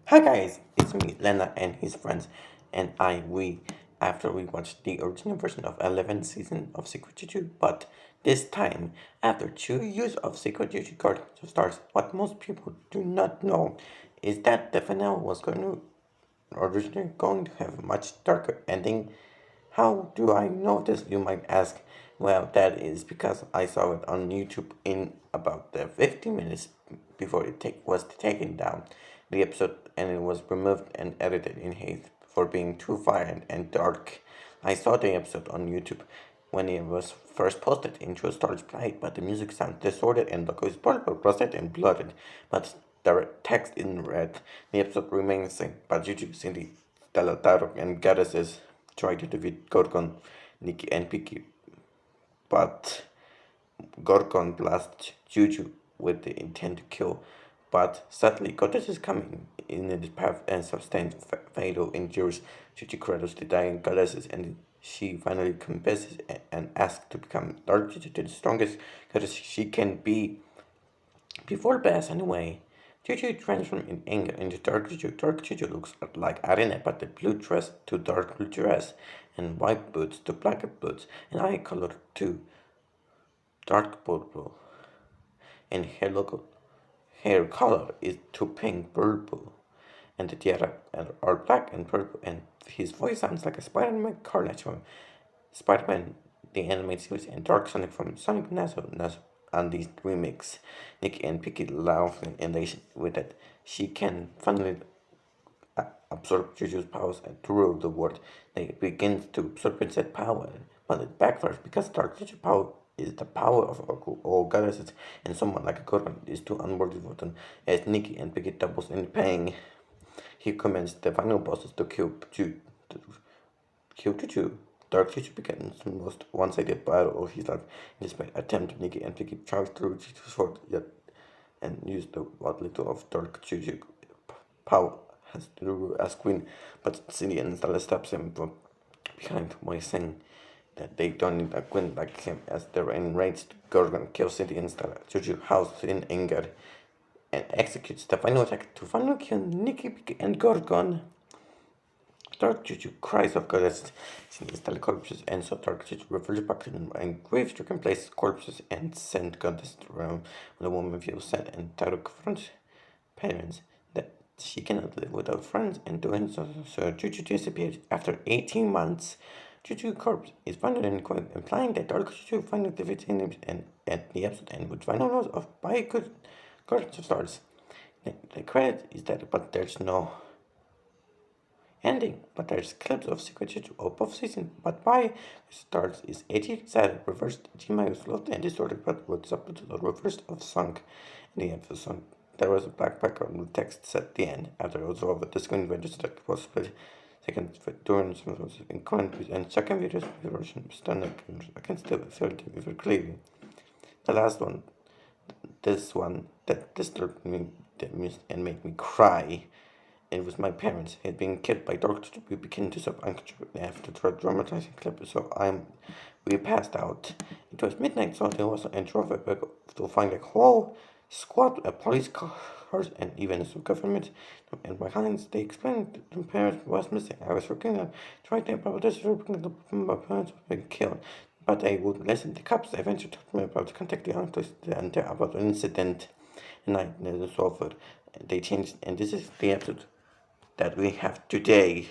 Hi guys, it's me, Lena and his friends, and after we watched the original version of 11th season of Secret Juju, but this time, after 2 years of Secret Juju Guardians of Stars, what most people do not know is that the finale was originally going to have a much darker ending. How do I know this, you might ask? Well, that is because I saw it on YouTube in about the 15 minutes before was taken down, the episode, and it was removed and edited in haste for being too violent and dark. I saw the episode on YouTube when it was first posted into a storage plate, but the music sounds distorted and the logo is purple, rusted, and blooded, but the text in red. The episode remains the same, but Juju, Cindy, Stella, Tarok, and Goddesses try to defeat Gorgon, Nikki, and Piki, but Gorgon blasts Juju with the intent to kill. But sadly, Goddess is coming in its path and sustains fatal injuries. Juju cradles the dying goddesses, and she finally confesses and asks to become Dark Juju, the strongest goddess she can be. Before Bass anyway, Juju transformed in anger into Dark Juju. Dark Juju looks like Arena, but the blue dress to dark blue dress, and white boots to black boots, and eye color to dark purple, and hair color is to pink purple, and the tiara are black and purple, and his voice sounds like a Spider-Man carnage from Spider-Man the animated series and Dark Sonic from Sonic Naso on these remix. Nick and Picky laugh and they with that she can finally absorb Juju's powers and to rule the world. They begin to absorb that power, but it backfires because Dark Juju power is the power of all goddesses, and someone like a Gorgon is too unworthy for them. As Nikki and Picky doubles in pain, he commands the final bosses to kill Juju. Dark Juju begins the most one-sided battle of his life. Despite attempt, Nikki and Picky charge through Juju's sword yet and use what little of Dark Juju power has to do as queen, but Cindy and Stella stops him from behind by saying that they don't need a queen like him as they're enraged. Gorgon kills Cindy and Stella. Juju howls in anger and executes the final attack to finally kill Nikki and Gorgon. Dark Juju cries of goddess, Cindy and Stella corpses, and so Dark Juju reverses back to them and grief-stricken places corpses and send goddess to the realm. When the woman feels sad and Taro confronts parents that she cannot live without friends, and doing so Juju disappears after 18 months. Juju corpse is found in a quote, implying that Dark Juju finally defeats him and at the episode end with final loss of by good Guardians of Stars. The credit is that, but there's no ending, but there's clips of Secret Juju of both seasons, but by Stars is 80 sad, reversed, Gmail is lost and distorted, but with subtitles reversed of sunk in the episode. There was a black background with text at the end. After it was over, the screen registered was split. Second during was in comment and second video version stunning. I can still feel it very clearly. The last one, this one that disturbed me and made me cry. It was my parents had been killed by dogs. We began to sub after the dramatizing clip, so we passed out. It was midnight, so there was a drove back to find a whole squad of police cars and even some government and behind. They explained that the parents was missing. I was working on trying to about this my parents were being killed. But they would listen. The cops eventually told me about contact the uncles and about an incident, and I solved it. They changed, and this is the episode that we have today.